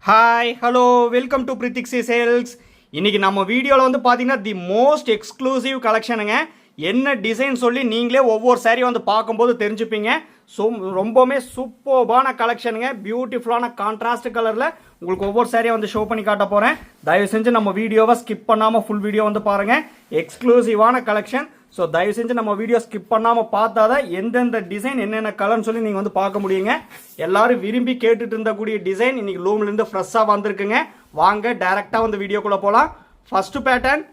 Hi hello welcome to பிரித்திக்ஸி sales. இன்றைக்கி நம்ம வீடியோவில் வந்து பார்த்தீங்கன்னா தி மோஸ்ட் எக்ஸ்க்ளூசிவ் கலெக்ஷனுங்க. என்ன டிசைன் சொல்லி நீங்களே ஒவ்வொரு சாரீ வந்து பார்க்கும்போது தெரிஞ்சுப்பீங்க. ஸோ ரொம்பவுமே சூப்பர்பான கலெக்ஷனுங்க. பியூட்டிஃபுல்லான கான்ட்ராஸ்ட் கலரில் உங்களுக்கு ஒவ்வொரு சாரியை வந்து ஷோ பண்ணி காட்ட போகிறேன். தயவு செஞ்சு நம்ம வீடியோவை ஸ்கிப் பண்ணாமல் ஃபுல் வீடியோ வந்து பாருங்கள். எக்ஸ்க்ளூசிவான கலெக்ஷன். ஸோ தயவு செஞ்சு நம்ம வீடியோ ஸ்கிப் பண்ணாமல் பார்த்தா தான் எந்தெந்த டிசைன் என்னென்ன கலர்னு சொல்லி நீங்கள் வந்து பார்க்க முடியுங்க. எல்லாரும் விரும்பி கேட்டுட்டு இருந்தக்கூடிய டிசைன் இன்னைக்கு லூம்லேருந்து ஃப்ரெஷ்ஷாக வந்திருக்குங்க. வாங்க டைரெக்டாக வந்து வீடியோக்குள்ளே போகலாம். First pattern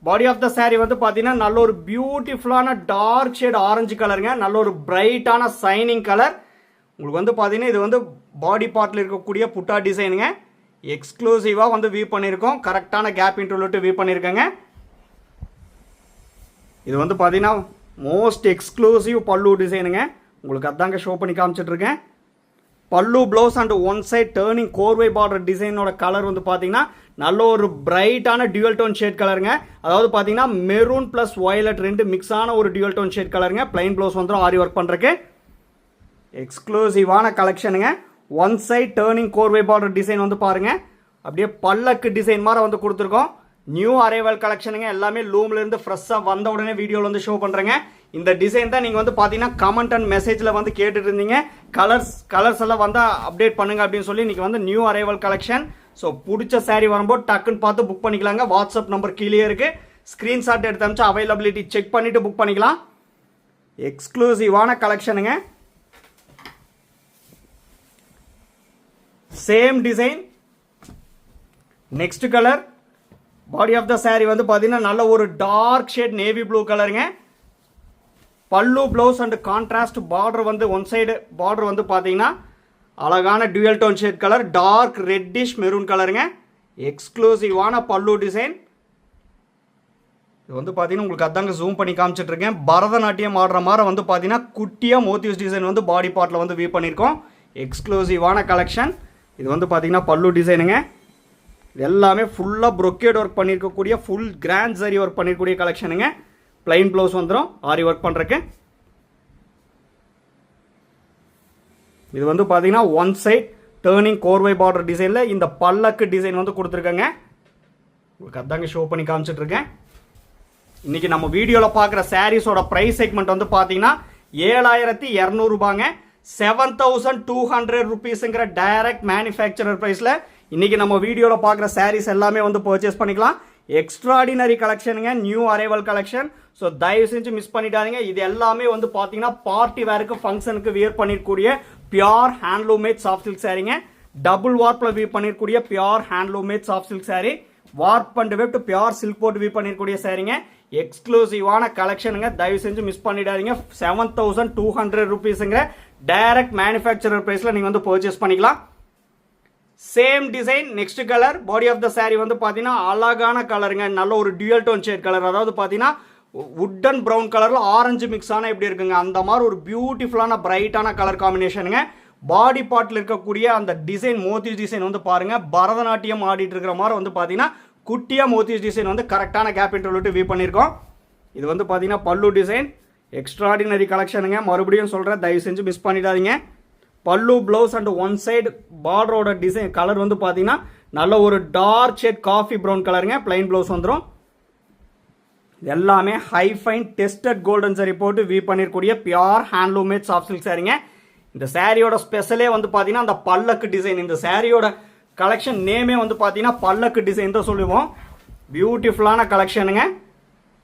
body of the sari வந்து பார்த்தீங்கன்னா நல்ல ஒரு பியூட்டிஃபுல்லான டார்க் ஷேட் ஆரஞ்சு கலருங்க. நல்ல ஒரு பிரைட்டான சைனிங் கலர். உங்களுக்கு வந்து பார்த்தீங்கன்னா இது வந்து பாடி பார்ட்டில் இருக்கக்கூடிய புட்டா டிசைனுங்க. எக்ஸ்க்ளூசிவாக வந்து வியூ பண்ணியிருக்கோம். கரெக்டான கேப் இன்டர்வியூட்டு வியூ பண்ணியிருக்கேங்க. இது வந்து பார்த்தீங்கன்னா மோஸ்ட் எக்ஸ்க்ளூசிவ் பல்லு டிசைனுங்க. உங்களுக்கு அதாங்க ஷோ பண்ணி காமிச்சிட்ருக்கேன். Pallu blouse and one side turning korvai border டிசைனோட கலர் வந்து பார்த்தீங்கன்னா நல்ல ஒரு பிரைட்டான டியூவல் டோன் ஷேட் கலருங்க. அதாவது பார்த்தீங்கன்னா மெரூன் ப்ளஸ் வயலட் ரெண்டு மிக்ஸ் ஆன ஒரு டியூவல் டோன் ஷேட் கலருங்க. பிளைன் ப்ளவுஸ் வந்துடும் ஆரி ஒர்க் பண்ணுறக்கு. எக்ஸ்க்ளூசிவான கலெக்ஷனுங்க. One side turning korvai border design வந்து பாருங்கள். அப்படியே பல்லக்கு டிசைன் மாதிரி வந்து கொடுத்துருக்கோம். நியூ அரைவல் கலெக்ஷனுங்க. எல்லாமே லூம்லேருந்து ஃப்ரெஷ்ஷாக வந்த உடனே வீடியோவில் வந்து ஷோ பண்ணுறேங்க. இந்த டிசைன் தான் நீங்கள் வந்து பார்த்தீங்கன்னா கமெண்ட் அண்ட் மெசேஜில் வந்து கேட்டுட்டு இருந்தீங்க. கலர்ஸ் எல்லாம் வந்தால் அப்டேட் பண்ணுங்க அப்படின்னு சொல்லி இன்றைக்கி வந்து நியூ அரைவல் கலெக்ஷன். ஸோ பிடிச்ச சாரீ வரும்போது டக்குன்னு பார்த்து புக் பண்ணிக்கலாங்க. வாட்ஸ்அப் நம்பர் கீழே இருக்குது. ஸ்க்ரீன்ஷாட் எடுத்து அனுப்பிச்சு அவைலபிலிட்டி செக் பண்ணிவிட்டு புக் பண்ணிக்கலாம். எக்ஸ்க்ளூசிவான கலெக்ஷனுங்க. Same design. Next colour body of the sari வந்து பார்த்தீங்கன்னா நல்ல ஒரு டார்க் ஷேட் நேவி ப்ளூ கலருங்க. Pallu blouse and contrast border வந்து ஒன் சைடு பார்டர் வந்து பார்த்தீங்கன்னா அழகான dual tone shade colour dark reddish maroon கலருங்க. எக்ஸ்க்ளூசிவான பல்லு டிசைன். இது வந்து பார்த்தீங்கன்னா உங்களுக்கு அதாங்க ஜூம் பண்ணி காமிச்சிட்ருக்கேன். பரதநாட்டியம் ஆடுற மாதிரி வந்து பார்த்தீங்கன்னா குட்டியாக மோத்திவ்ஸ் டிசைன் வந்து பாடி பார்ட்டில் வந்து வியூ பண்ணியிருக்கோம். எக்ஸ்க்ளூசிவான கலெக்ஷன். இது வந்து பார்த்தீங்கன்னா பல்லு டிசைனுங்க. எல்லாமே ஃபுல்லாக ப்ரொக்கேட் ஒர்க் பண்ணியிருக்கக்கூடிய ஃபுல் கிராண்ட் சரி ஒர்க் பண்ணியிருக்கக்கூடிய கலெக்ஷனுங்க. பிளைன் ப்ளவுஸ் வந்துடும் ஆரி ஒர்க் பண்ணுறக்கு. இது வந்து பார்த்தீங்கன்னா one side turning korvai border டிசைனில் இந்த பல்லக்கு டிசைன் வந்து கொடுத்துருக்கேங்க. உங்களுக்கு அதாங்க ஷோ பண்ணி காமிச்சிட்ருக்கேன். இன்றைக்கி நம்ம வீடியோவில் பார்க்குற சாரீஸோட ப்ரைஸ் செக்மெண்ட் வந்து பார்த்தீங்கன்னா 7200 ரூபாங்க. 7200 ருபீஸுங்கிற டைரக்ட் மேனுஃபேக்சரர் ப்ரைஸில் இன்றைக்கி நம்ம வீடியோவில் பார்க்குற சாரீஸ் எல்லாமே வந்து பர்ச்சேஸ் பண்ணிக்கலாம். எக்ஸ்ட்ராடினரி கலெக்ஷனுங்க. New arrival collection. ஸோ தயவு செஞ்சு மிஸ் பண்ணிட்டாதீங்க. இது எல்லாமே வந்து பார்த்தீங்கன்னா பார்ட்டி வேருக்கு ஃபங்க்ஷனுக்கு வியர் பண்ணிருக்கூடிய pure handloom made soft silk சாரீங்க. டபுள் வார்ப்பில் வியூ பண்ணிருக்கூடிய pure handloom made soft silk sari. Warp and weft pure silk போட்டு வியூ பண்ணிருக்கூடிய சாரீங்க. எக்ஸ்க்ளூசிவான கலெக்ஷனுங்க. தயவு செஞ்சு மிஸ் பண்ணிடாதீங்க. 7200 ருபீஸுங்கிற டைரக்ட் மேனுஃபேக்சரர் ப்ரைஸில் நீங்கள் வந்து பர்ச்சேஸ் பண்ணிக்கலாம். Same design. Next colour body of the sari வந்து பார்த்தீங்கன்னா அழகான கலருங்க. நல்ல ஒரு டியூவல் டோன் ஷேட் கலர். அதாவது பார்த்தீங்கன்னா வுட் ப்ரௌன் கலரில் ஆரஞ்சு மிக்ஸ் ஆனால் எப்படி இருக்குங்க அந்த மாதிரி ஒரு பியூட்டிஃபுல்லான பிரைட்டான கலர் காம்பினேஷனுங்க. பாடி பார்ட்டில் இருக்கக்கூடிய அந்த டிசைன் மோத்திஸ் டிசைன் வந்து பாருங்கள். பரதநாட்டியம் ஆடிட்டு இருக்கிற மாதிரி வந்து பார்த்தீங்கன்னா குட்டியாக மோத்திஸ் டிசைன் வந்து கரெக்டான கேப் இன்டர்வியூட்டு வியூ பண்ணியிருக்கோம். இது வந்து பார்த்தீங்கன்னா பல்லு டிசைன். எக்ஸ்ட்ராடினரி கலெக்ஷனுங்க. மறுபடியும் சொல்கிறேன், தயவு செஞ்சு மிஸ் பண்ணிடாதீங்க. Pallu blouse and one side பார்டரோட டிசைன் கலர் வந்து பார்த்தீங்கன்னா நல்ல ஒரு டார்க் ஷேட் காஃபி ப்ரௌன் கலருங்க. பிளைன் ப்ளவுஸ் வந்துடும். எல்லாமே high fine tested golden zari போட்டு வியூ பண்ணிருக்கூடிய pure handloom made soft silk சாரீங்க. இந்த சாரியோட ஸ்பெஷலே வந்து பார்த்தீங்கன்னா அந்த பல்லக்கு டிசைன். இந்த சாரியோட கலெக்ஷன் நேமே வந்து பார்த்தீங்கன்னா பல்லக்கு டிசைன் தான் சொல்லுவோம். பியூட்டிஃபுல்லான கலெக்ஷனுங்க.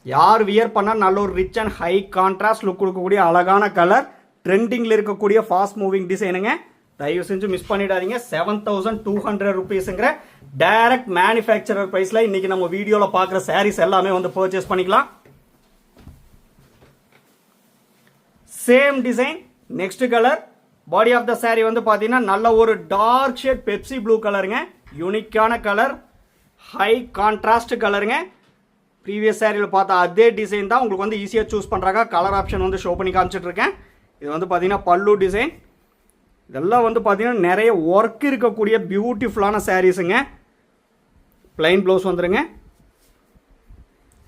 யார் வியர் பண்ணால் நல்ல ஒரு rich and high contrast look கொடுக்கக்கூடிய அழகான கலர். ட்ரெண்டிங்கில் இருக்கக்கூடிய ஃபாஸ்ட் மூவிங் டிசைனுங்க. தயவு செஞ்சு மிஸ் பண்ணிடாதீங்க. 7200 ருபீஸுங்கிற டைரக்ட் மேனுஃபேக்சரர் ப்ரைஸில் இன்றைக்கி நம்ம வீடியோவில் பார்க்குற சாரீஸ் எல்லாமே வந்து பர்ச்சேஸ் பண்ணிக்கலாம். Same design. Next colour body of the sari வந்து பார்த்தீங்கன்னா நல்ல ஒரு டார்க் ஷேட் பெப்சி ப்ளூ கலருங்க. யூனிக்கான கலர். ஹை கான்ட்ராஸ்ட் கலருங்க. ப்ரீவியஸ் சாரியில் பார்த்தா அதே டிசைன் தான் உங்களுக்கு வந்து ஈஸியாக சூஸ் பண்ணுறாங்க. கலர் ஆப்ஷன் வந்து ஷோ பண்ணி காமிச்சிட்ருக்கேன். இது வந்து பார்த்தீங்கன்னா பல்லு டிசைன். இதெல்லாம் வந்து பார்த்தீங்கன்னா நிறைய ஒர்க் இருக்கக்கூடிய பியூட்டிஃபுல்லான சாரீஸுங்க. பிளைன் ப்ளவுஸ் வந்துடுங்க.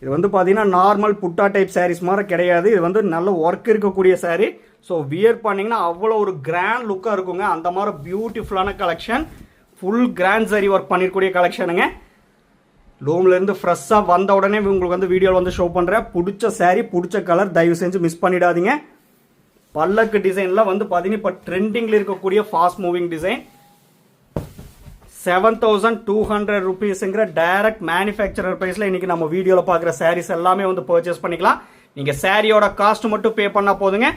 இது வந்து பார்த்தீங்கன்னா நார்மல் புட்டா டைப் சாரீஸ் மாதிரி கிடையாது. இது வந்து நல்ல ஒர்க் இருக்கக்கூடிய சாரீ. ஸோ வியர் பண்ணிங்கன்னா அவ்வளோ ஒரு கிராண்ட் லுக்காக இருக்குங்க. அந்த மாதிரி பியூட்டிஃபுல்லான கலெக்ஷன். ஃபுல் கிராண்ட் சரி ஒர்க் பண்ணிருக்கூடிய கலெக்ஷனுங்க. லூம்லேருந்து ஃப்ரெஷ்ஷாக வந்த உடனே உங்களுக்கு வந்து வீடியோவில் வந்து ஷோ பண்ணுறேன். பிடிச்ச saree பிடிச்ச கலர் தயவு செஞ்சு மிஸ் பண்ணிடாதீங்க. பல்லக்கு டிசைனில் வந்து பார்த்தீங்கன்னா இப்போ ட்ரெண்டிங்கில் இருக்கக்கூடிய ஃபாஸ்ட் மூவிங் டிசைன் 7200 rupeesங்கிற டைரக்ட் மேனுஃபேக்சரர் ப்ரைஸில் இன்றைக்கி நம்ம வீடியோவில் பார்க்குற sarees எல்லாமே வந்து பர்ச்சேஸ் பண்ணிக்கலாம். நீங்கள் சாரியோட காஸ்ட் மட்டும் பே பண்ணால் போதுங்க.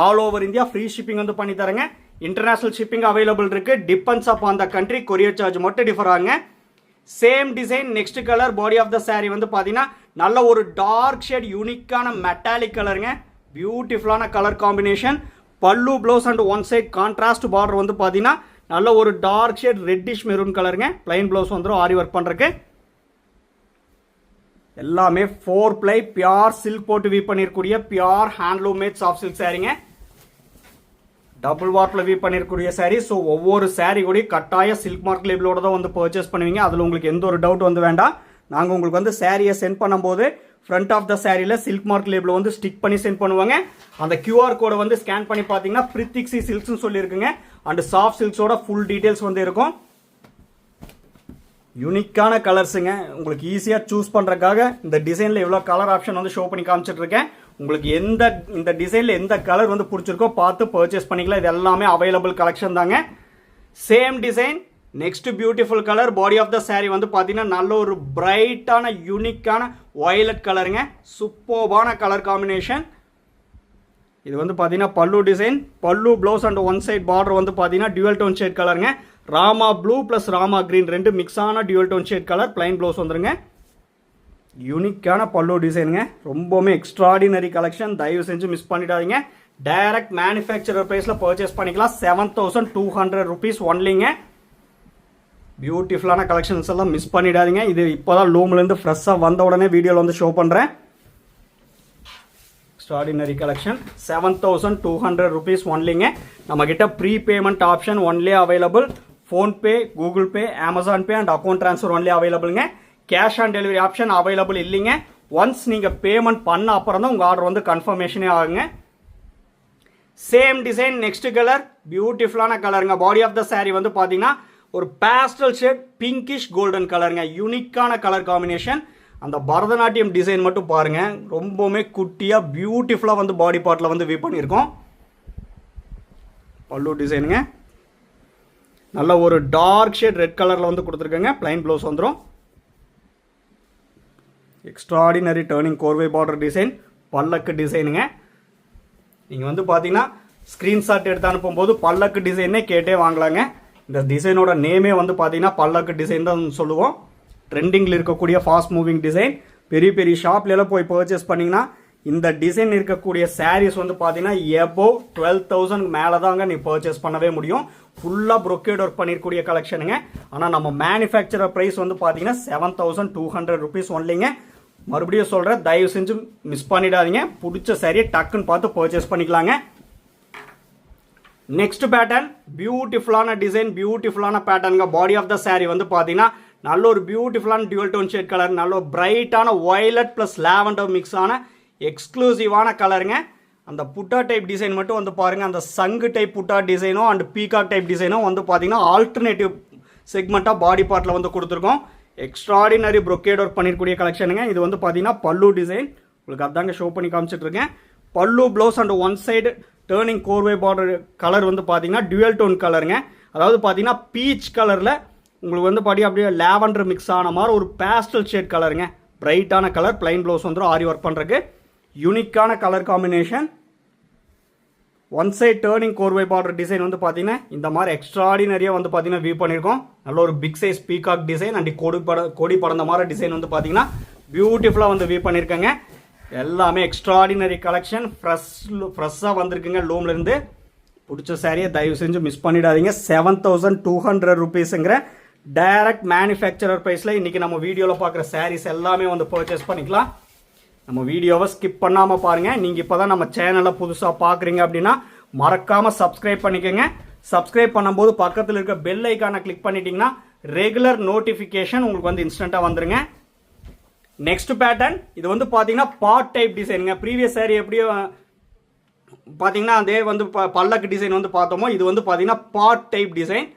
All over India free shipping வந்து பண்ணி தரேங்க. இன்டர்நேஷனல் ஷிப்பிங் அவைலபிள் இருக்குது. Depends upon the country. Courier charge மட்டும் டிஃபர் ஆகுங்க. Same design next colour body of the saree வந்து பார்த்தீங்கன்னா நல்ல ஒரு டார்க் ஷேட் யூனிக்கான மெட்டாலிக் கலருங்க. பியூட்டிஃபுல்லான colour combination. Pallu blouse and one side contrast border வந்து பார்த்தீங்கன்னா நல்ல ஒரு டார்க் ஷேட் ரெட்டிஷ் மெரூன் கலருங்க. பிளைன் ப்ளவுஸ் வந்துடும் ஆரி ஒர்க் பண்ணுறக்கு. எல்லாமே 4 ply பியூர் சில்க் போட்டு வீவ் பண்ணிருக்கூடிய pure handloom made soft silk சாரீங்க. டபுள் வார்ப்பில் வீவ் பண்ணிருக்கூடிய சாரீ. ஸோ ஒவ்வொரு சாரீ கூட கட்டாய சில்க் மார்க் லேபிளோட தான் வந்து பர்ச்சேஸ் பண்ணுவீங்க. அதில் உங்களுக்கு எந்த ஒரு டவுட் வந்து வேண்டாம். நாங்கள் உங்களுக்கு வந்து சாரியை சென்ட் பண்ணும்போது ஃப்ரண்ட் ஆஃப் த சாரியில் சில்க் மார்க் லேபிள் வந்து ஸ்டிக் பண்ணி சென்ட் பண்ணுவாங்க. அந்த QR கோடை வந்து ஸ்கேன் பண்ணி பார்த்தீங்கன்னா பிரித்திக்ஸி சில்க்ஸ்னு சொல்லியிருக்குங்க. அண்ட் சாஃப்ட் சில்க்ஸோட ஃபுல் டீட்டெயில்ஸ் வந்து இருக்கும். யூனிக்கான கலர்ஸுங்க. உங்களுக்கு ஈஸியாக சூஸ் பண்ணுறதுக்காக இந்த டிசைனில் எவ்வளோ கலர் ஆப்ஷன் வந்து ஷோ பண்ணி காமிச்சிட்டு இருக்கேன். உங்களுக்கு இந்த டிசைனில் எந்த கலர் வந்து பிடிச்சிருக்கோ பார்த்து பர்ச்சேஸ் பண்ணிக்கலாம். இது எல்லாமே அவைலபிள் கலெக்ஷன் தாங்க. Same design next beautiful colour body of the saree வந்து பார்த்தீங்கன்னா நல்ல ஒரு பிரைட்டான யூனிக்கான வயலட் கலருங்க. சூப்பர்பான கலர் காம்பினேஷன். இது வந்து பார்த்தீங்கன்னா pallu design. Pallu blouse and one side border வந்து பார்த்தீங்கன்னா டியூவல் டோன் ஷேட் கலருங்க. Rama blue plus Rama green ரெண்டு மிக்ஸ் ஆன dual tone shade colour. Plain blouse வந்துருங்க. யூனிக்கான பல்லு டிசைனுங்க. ரொம்பவுமே எக்ஸ்ட்ராடினரி கலெக்ஷன். தயவு செஞ்சு மிஸ் பண்ணிடாதீங்க. டைரக்ட் மேனுஃபேக்சரர் ப்ரைஸில் பர்ச்சேஸ் பண்ணிக்கலாம். 7200 rupees ஒன்லிங்க. பியூட்டிஃபுல்லான கலெக்ஷன்ஸ் எல்லாம் மிஸ் பண்ணிடாதீங்க. இது இப்போ தான் லூம்லேருந்து ஃப்ரெஷ்ஷாக வந்த உடனே வீடியோவில் வந்து ஷோ பண்ணுறேன். எக்ஸ்ட்ராடினரி கலெக்ஷன் 7200 rupees ஒன்லிங்க. நம்மக்கிட்ட free payment option only available. PhonePe, Google Pay, Amazon Pay and account transfer only அவைலபிளுங்க. Cash on delivery option available இல்லைங்க. ஒன்ஸ் நீங்கள் பேமெண்ட் பண்ண அப்புறம் தான் உங்கள் ஆர்டர் வந்து கன்ஃபர்மேஷனே ஆகுங்க. சேம் டிசைன் நெக்ஸ்ட் கலர் பியூட்டிஃபுல்லான கலருங்க. பாடி ஆஃப் த saree வந்து பார்த்தீங்கன்னா ஒரு பேஸ்டல் ஷேட் பிங்கிஷ் கோல்டன் கலருங்க. யூனிக்கான கலர் காம்பினேஷன். அந்த பரதநாட்டியம் டிசைன் மட்டும் பாருங்க. ரொம்பவுமே குட்டியாக பியூட்டிஃபுல்லாக வந்து பாடி பார்ட்டில் வந்து வீவ் பண்ணியிருக்கோம். பல்லு டிசைனுங்க. நல்ல ஒரு டார்க் ஷேட் ரெட் கலரில் வந்து கொடுத்துருக்கேங்க. பிளைன் ப்ளவுஸ் வந்துடும். Extraordinary turning korvai border design. பல்லக்கு டிசைனுங்க. நீங்கள் வந்து பார்த்தீங்கன்னா ஸ்க்ரீன்ஷாட் எடுத்து அனுப்பும்போது பல்லக்கு டிசைனே கேட்டே வாங்கலாங்க. இந்த டிசைனோட நேமே வந்து பார்த்தீங்கன்னா பல்லக்கு டிசைன் தான் சொல்லுவோம். ட்ரெண்டிங்கில் இருக்கக்கூடிய ஃபாஸ்ட் மூவிங் டிசைன். பெரிய பெரிய ஷாப்லாம் போய் பர்ச்சேஸ் பண்ணிங்கன்னா இந்த டிசைன் இருக்கக்கூடிய சாரீஸ் வந்து பார்த்தீங்கன்னா எபோவ் 12,000 மேலே தாங்க நீ பர்ச்சேஸ் பண்ணவே முடியும். ஃபுல்லாக ப்ரொக்கேட் ஒர்க் பண்ணியிருக்கூடிய கலெக்ஷனுங்க. ஆனால் நம்ம மேனுஃபேக்சரர் ப்ரைஸ் வந்து பார்த்தீங்கன்னா 7200 rupees ஒன்லிங்க. மறுபடியும் சொல்கிறேன், தயவு செஞ்சு மிஸ் பண்ணிடாதீங்க. பிடிச்ச சாரியை டக்குன்னு பார்த்து பர்ச்சேஸ் பண்ணிக்கலாங்க. நெக்ஸ்ட் பேட்டர்ன் பியூட்டிஃபுல்லான டிசைன், பியூட்டிஃபுல்லான பேட்டர்னுங்க. பாடி ஆஃப் த saree வந்து பார்த்தீங்கன்னா நல்ல ஒரு பியூட்டிஃபுல்லான டியூவல் டோன் ஷேட் கலர். நல்ல ஒரு பிரைட்டான வயலட் ப்ளஸ் லாவெண்டர் மிக்ஸ் ஆன எக்ஸ்க்ளூசிவான கலருங்க. அந்த புட்டா டைப் டிசைன் மட்டும் வந்து பாருங்கள். அந்த சங்கு டைப் புட்டா டிசைனும் அண்ட் பீகாக் டைப் டிசைனும் வந்து பார்த்தீங்கன்னா ஆல்டர்னேட்டிவ் செக்மெண்ட்டாக பாடி பார்ட்டில் வந்து கொடுத்துருக்கோம். எக்ஸ்ட்ராடினரி ப்ரொக்கேட் ஒர்க் பண்ணிருக்கூடிய கலெக்ஷனுங்க. இது வந்து பார்த்தீங்கன்னா பல்லு டிசைன். உங்களுக்கு அதாங்க ஷோ பண்ணி காமிச்சிட்டு இருக்கேன். Pallu blouse and one side turning korvai border colour வந்து பார்த்தீங்கன்னா டியூவல் டோன் கலருங்க. அதாவது பார்த்தீங்கன்னா பீச் கலரில் உங்களுக்கு வந்து அப்படியே லாவெண்டர் மிக்ஸ் ஆன மாதிரி ஒரு பேஸ்டல் ஷேட் கலருங்க. பிரைட்டான கலர். பிளைன் ப்ளவுஸ் வந்துடும் ஆரி ஒர்க் பண்ணுறதுக்கு. யூனிக்கான colour combination. One side turning korvai border design வந்து பார்த்தீங்கன்னா இந்த மாதிரி எக்ஸ்ட்ராடினரியாக வந்து பார்த்தீங்கன்னா வியூ பண்ணியிருக்கோம். நல்ல ஒரு big size peacock design and கொடி படந்த மாதிரி டிசைன் வந்து பார்த்தீங்கன்னா பியூட்டிஃபுல்லாக வந்து வியூ பண்ணியிருக்கேங்க. எல்லாமே எக்ஸ்ட்ராடினரி கலெக்ஷன். ஃப்ரெஷ்ஷாக வந்திருக்குங்க லூம்லேருந்து. பிடிச்ச சாரியை தயவு செஞ்சு மிஸ் பண்ணிடாதீங்க. 7200 rupeesங்கிற டைரக்ட் மேனுஃபேக்சரர் ப்ரைஸில் இன்றைக்கி நம்ம வீடியோவில் பார்க்குற சாரீஸ் எல்லாமே வந்து பர்ச்சேஸ் பண்ணிக்கலாம். நம்ம வீடியோவை ஸ்கிப் பண்ணாமல் பாருங்கள். நீங்கள் இப்போ தான் நம்ம சேனலை புதுசாக பார்க்குறீங்க அப்படின்னா மறக்காமல் சப்ஸ்கிரைப் பண்ணிக்கோங்க. சப்ஸ்கிரைப் பண்ணும்போது பக்கத்தில் இருக்க பெல் ஐக்கானை கிளிக் பண்ணிட்டீங்கன்னா ரெகுலர் நோட்டிஃபிகேஷன் உங்களுக்கு வந்து இன்ஸ்டண்ட்டாக வந்துருங்க. நெக்ஸ்ட் பேட்டர்ன் இது வந்து பார்த்தீங்கன்னா பாட் டைப் டிசைனுங்க. ப்ரீவியஸ் சாரி எப்படியோ பார்த்தீங்கன்னா அதே வந்து பல்லக்கு டிசைன் வந்து பார்த்தோமோ இது வந்து பார்த்தீங்கன்னா pot type design.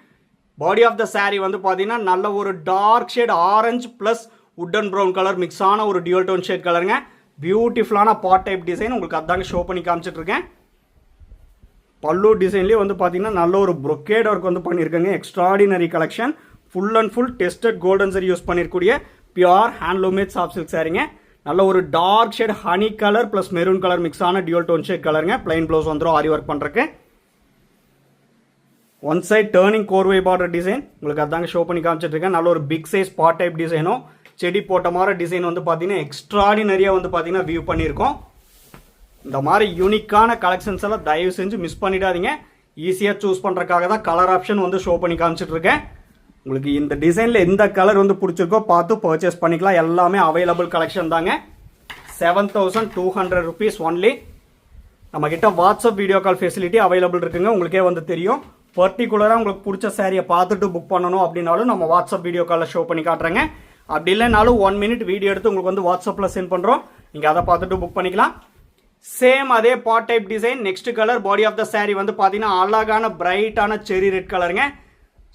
Body of the saree வந்து பார்த்தீங்கன்னா நல்ல ஒரு dark shade orange plus wooden brown colour மிக்ஸான ஒரு டியூல் டோன் ஷேட் கலருங்க. பியூட்டிஃபுல்லான பாட் டைப் டிசைன் உங்களுக்கு அதாங்க ஷோ பண்ணி காமிச்சிட்ருக்கேன். பல்லு டிசைன்லேயே வந்து பார்த்தீங்கன்னா நல்ல ஒரு ப்ரொக்கேட் ஒர்க் வந்து பண்ணியிருக்காங்க. Extraordinary collection. Full and full tested golden zari use பண்ணியிருக்கூடிய பியூர் ஹேண்ட்லூமேட் சாஃப்ட் சில்க் சாரீங்க. நல்ல ஒரு dark shade honey colour plus maroon colour மிக்ஸான டியூல் டோன் ஷேட் கலருங்க. பிளைன் ப்ளவுஸ் வந்துடும் ஆரி ஒர்க் பண்ணுறக்கு. One side turning korvai border design உங்களுக்கு அதாங்க ஷோ பண்ணி காமிச்சிட்ருக்கேன். நல்ல ஒரு பிக் சைஸ் பாட் டைப் டிசைனும் செடி போட்ட மாதிரி டிசைன் வந்து பார்த்தீங்கன்னா எக்ஸ்ட்ராடினரியாக வந்து பார்த்தீங்கன்னா வியூ பண்ணியிருக்கோம். இந்த மாதிரி யூனிக்கான கலெக்ஷன்ஸ் எல்லாம் தயவு செஞ்சு மிஸ் பண்ணிடாதீங்க. ஈஸியாக சூஸ் பண்ணுறதுக்காக தான் கலர் ஆப்ஷன் வந்து ஷோ பண்ணி காமிச்சிட்ருக்கேன். உங்களுக்கு இந்த டிசைனில் எந்த கலர் வந்து பிடிச்சிருக்கோ பார்த்து பர்ச்சேஸ் பண்ணிக்கலாம். எல்லாமே அவைலபிள் கலெக்ஷன் தாங்க. 7200 rupees ஒன்லி. நம்மக்கிட்ட WhatsApp video call facility available இருக்குங்க. உங்களுக்கே வந்து தெரியும். பர்டிகுலராக உங்களுக்கு பிடிச்ச சாரியை பார்த்துட்டு புக் பண்ணணும் அப்படின்னாலும் நம்ம வாட்ஸ்அப் வீடியோ காலில் ஷோ பண்ணி காட்டுறேங்க. அப்படி இல்லைனாலும் 1 minute வீடியோ எடுத்து உங்களுக்கு வந்து வாட்ஸ்அப்பில் சென்ட் பண்ணுறோம். நீங்கள் அதை பார்த்துட்டு புக் பண்ணிக்கலாம். சேம் அதே pot type design. Next colour body of the saree வந்து பார்த்தீங்கன்னா அழகான பிரைட்டான செரி ரெட் கலருங்க.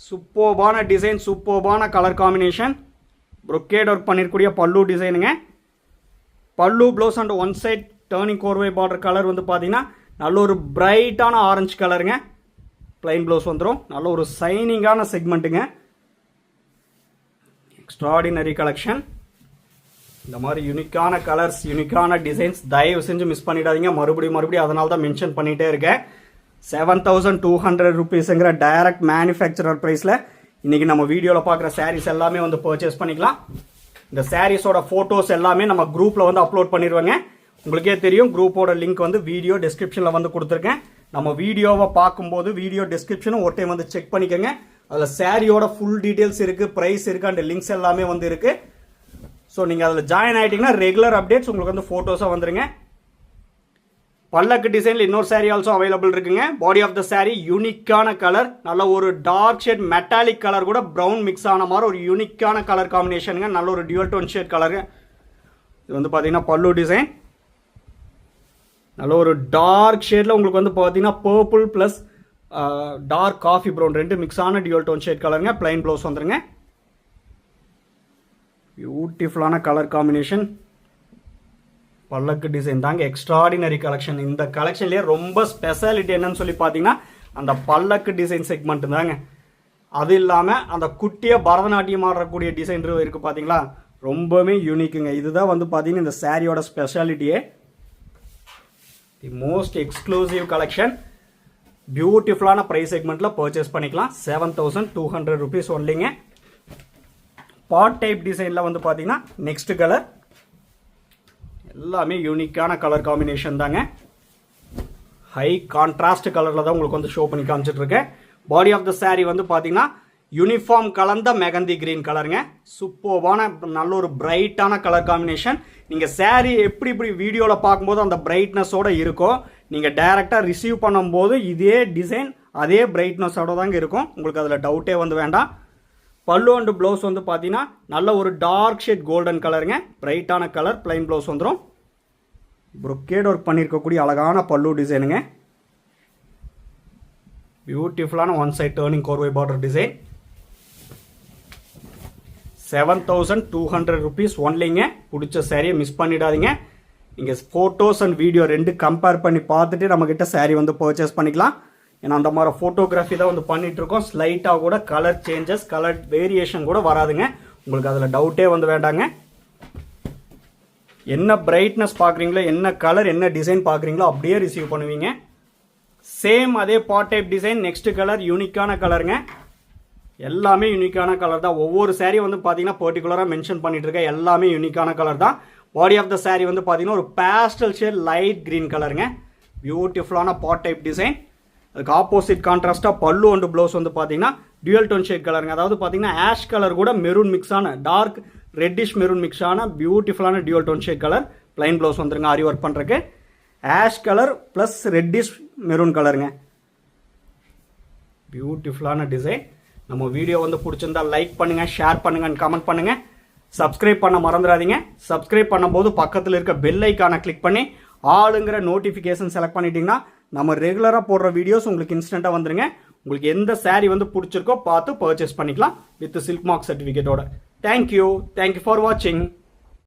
சூப்பர்பான டிசைன், சூப்பர்பான கலர் காம்பினேஷன். ப்ரொக்கேட் ஒர்க் பண்ணிருக்கூடிய பல்லு டிசைனுங்க. Pallu blouse and one side turning korvai border colour வந்து பார்த்தீங்கன்னா நல்ல ஒரு பிரைட்டான ஆரஞ்சு கலருங்க. பிளைன் ப்ளவுஸ் வந்துடும். நல்ல ஒரு சைனிங்கான செக்மெண்ட்டுங்க. Extraordinary collection. இந்த மாதிரி யூனிக்கான கலர்ஸ், யூனிக்கான டிசைன்ஸ் தயவு செஞ்சு மிஸ் பண்ணிடாதீங்க. மறுபடியும் அதனால தான் மென்ஷன் பண்ணிகிட்டே இருக்கேன். 7200 rupeesங்கிற டைரக்ட் மேனுஃபேக்சரர் ப்ரைஸில் இன்றைக்கி நம்ம வீடியோவில் பார்க்குற சாரீஸ் எல்லாமே வந்து பர்ச்சேஸ் பண்ணிக்கலாம். இந்த சாரீஸோட ஃபோட்டோஸ் எல்லாமே நம்ம குரூப்பில் வந்து அப்லோட் பண்ணிடுவாங்க. உங்களுக்கே தெரியும் குரூப்போட லிங்க் வந்து வீடியோ டிஸ்கிரிப்ஷனில் வந்து கொடுத்துருக்கேன். நம்ம வீடியோவை பார்க்கும்போது வீடியோ டிஸ்கிரிப்ஷனும் ஒரு டைம் வந்து செக் பண்ணிக்கோங்க. அதில் சாரியோட ஃபுல் டீட்டெயில்ஸ் இருக்குது, ப்ரைஸ் இருக்குது, அண்ட் லிங்க்ஸ் எல்லாமே வந்து இருக்குது. ஸோ நீங்கள் அதில் ஜாயின் ஆகிட்டிங்கன்னா ரெகுலர் அப்டேட்ஸ் உங்களுக்கு வந்து ஃபோட்டோஸாக வந்துருங்க. பல்லக்கு டிசைனில் இன்னொரு சாரீ ஆல்சோ அவைலபிள் இருக்குங்க. பாடி ஆஃப் த சாரீ யூனிக்கான கலர். நல்ல ஒரு டார்க் ஷேட் மெட்டாலிக் கலர் கூட ப்ரௌன் மிக்ஸ் ஆன மாதிரி ஒரு யூனிக்கான கலர் காம்பினேஷனுங்க. நல்ல ஒரு டியூல் டோன் ஷேட் கலருங்க. இது வந்து பார்த்தீங்கன்னா பல்லு டிசைன். நல்ல ஒரு டார்க் ஷேடில் உங்களுக்கு வந்து பார்த்தீங்கன்னா purple plus dark coffee brown ரெண்டு மிக்ஸான டியூல் டோன் ஷேட் கலருங்க. பிளைன் ப்ளவுஸ் வந்துருங்க. பியூட்டிஃபுல்லான கலர் காம்பினேஷன். பல்லக்கு டிசைன் தாங்க எக்ஸ்ட்ராடினரி கலெக்ஷன். இந்த கலெக்ஷன்லேயே ரொம்ப ஸ்பெஷாலிட்டி என்னன்னு சொல்லி பார்த்தீங்கன்னா அந்த பல்லக்கு டிசைன் செக்மெண்ட் தாங்க. அது இல்லாமல் அந்த குட்டியாக பரதநாட்டியம் ஆடக்கூடிய டிசைன் இருக்குது பார்த்தீங்களா, ரொம்பவே யூனிக்குங்க. இதுதான் வந்து பார்த்தீங்கன்னா இந்த சாரியோட ஸ்பெஷாலிட்டியே. The most exclusive collection. பியூட்டிஃபுல்லான ப்ரைஸ் செக்மெண்ட்டில் பர்ச்சேஸ் பண்ணிக்கலாம். 7200 rupees ஒன்லிங்க. பாட் டைப் டிசைனில் வந்து பார்த்தீங்கன்னா நெக்ஸ்ட் கலர் எல்லாமே யூனிக்கான கலர் காம்பினேஷன் தாங்க. ஹை கான்ட்ராஸ்ட் கலரில் தான் உங்களுக்கு வந்து ஷோ பண்ணி காமிச்சிட்ருக்கேன். பாடி ஆஃப் த சாரீ வந்து பார்த்தீங்கன்னா யூனிஃபார்ம் கலந்த மெகந்தி கிரீன் கலருங்க. சூப்பர்வான நல்ல ஒரு பிரைட்டான கலர் காம்பினேஷன். நீங்கள் சாரீ எப்படி வீடியோவில் பார்க்கும்போது அந்த பிரைட்னஸோடு இருக்கும், நீங்கள் டைரெக்டாக ரிசீவ் பண்ணும்போது இதே டிசைன் அதே பிரைட்னஸோட தாங்க இருக்கும். உங்களுக்கு அதில் டவுட்டே வந்து வேண்டாம். பல்லு அண்ட் ப்ளவுஸ் வந்து பார்த்தீங்கன்னா நல்ல ஒரு டார்க் ஷேட் கோல்டன் கலருங்க. பிரைட்டான கலர். பிளைன் ப்ளவுஸ் வந்துடும். ப்ரொக்கேட் ஒர்க் பண்ணியிருக்கக்கூடிய அழகான பல்லு டிசைனுங்க. பியூட்டிஃபுல்லான one side turning korvai border design. 7200 rupees ஒன்லிங்க. பிடிச்ச சாரியை மிஸ் பண்ணிடாதீங்க. நீங்கள் ஃபோட்டோஸ் அண்ட் வீடியோ ரெண்டு கம்பேர் பண்ணி பார்த்துட்டு நம்மக்கிட்ட சாரீ வந்து பர்ச்சேஸ் பண்ணிக்கலாம். ஏன்னா அந்த மாதிரி ஃபோட்டோகிராஃபி தான் வந்து பண்ணிகிட்ருக்கோம். ஸ்லைட்டாக கூட கலர் சேஞ்சஸ், கலர் வேரியேஷன் கூட வராதுங்க. உங்களுக்கு அதில் டவுட்டே வந்து வேண்டாங்க. என்ன பிரைட்னஸ் பார்க்குறீங்களோ, என்ன கலர், என்ன டிசைன் பார்க்குறீங்களோ அப்படியே ரிசீவ் பண்ணுவீங்க. சேம் அதே pot type design. Next colour யூனிக்கான கலருங்க. எல்லாமே யூனிக்கான கலர் தான். ஒவ்வொரு சாரீ வந்து பார்த்தீங்கன்னா பர்டிகுலராக மென்ஷன் பண்ணிட்டு இருக்கேன். எல்லாமே யூனிக்கான கலர் தான். பாடி ஆஃப் த சாரீ வந்து பார்த்தீங்கன்னா ஒரு பேஸ்டல் ஷேட் லைட் கிரீன் கலருங்க. பியூட்டிஃபுல்லான பாட் டைப் டிசைன். அதுக்கு ஆப்போசிட் கான்ட்ராஸ்டாக பல்லு அண்ட் ப்ளவுஸ் வந்து பார்த்தீங்கன்னா டியூல் டோன் ஷேட் கலருங்க. அதாவது பார்த்தீங்கன்னா ஆஷ் கலர் கூட மெரூன் மிக்ஸான டார்க் ரெட்டிஷ் மெரூன் மிக்ஸான பியூட்டிஃபுல்லான dual tone shade colour. Plain blouse வந்துருங்க ஆரி ஒர்க் பண்ணுறக்கு. Ash colour plus reddish maroon கலருங்க. பியூட்டிஃபுல்லான டிசைன். நம்ம வீடியோ வந்து பிடிச்சிருந்தா லைக் பண்ணுங்கள், ஷேர் பண்ணுங்கள், கமெண்ட் பண்ணுங்கள். சப்ஸ்கிரைப் பண்ண மறந்துடாதீங்க. சப்ஸ்கிரைப் பண்ணும்போது பக்கத்தில் இருக்க பெல் ஐக்கானை கிளிக் பண்ணி ஆளுங்கிற நோட்டிஃபிகேஷன் செலக்ட் பண்ணிட்டீங்கன்னா நம்ம ரெகுலராக போடுற வீடியோஸ் உங்களுக்கு இன்ஸ்டண்ட்டாக வந்துருங்க. உங்களுக்கு எந்த saree வந்து பிடிச்சிருக்கோ பார்த்து பர்ச்சேஸ் பண்ணிக்கலாம் வித் சில்க் மார்க் சர்டிஃபிகேட்டோட. தேங்க்யூ ஃபார் வாட்சிங்.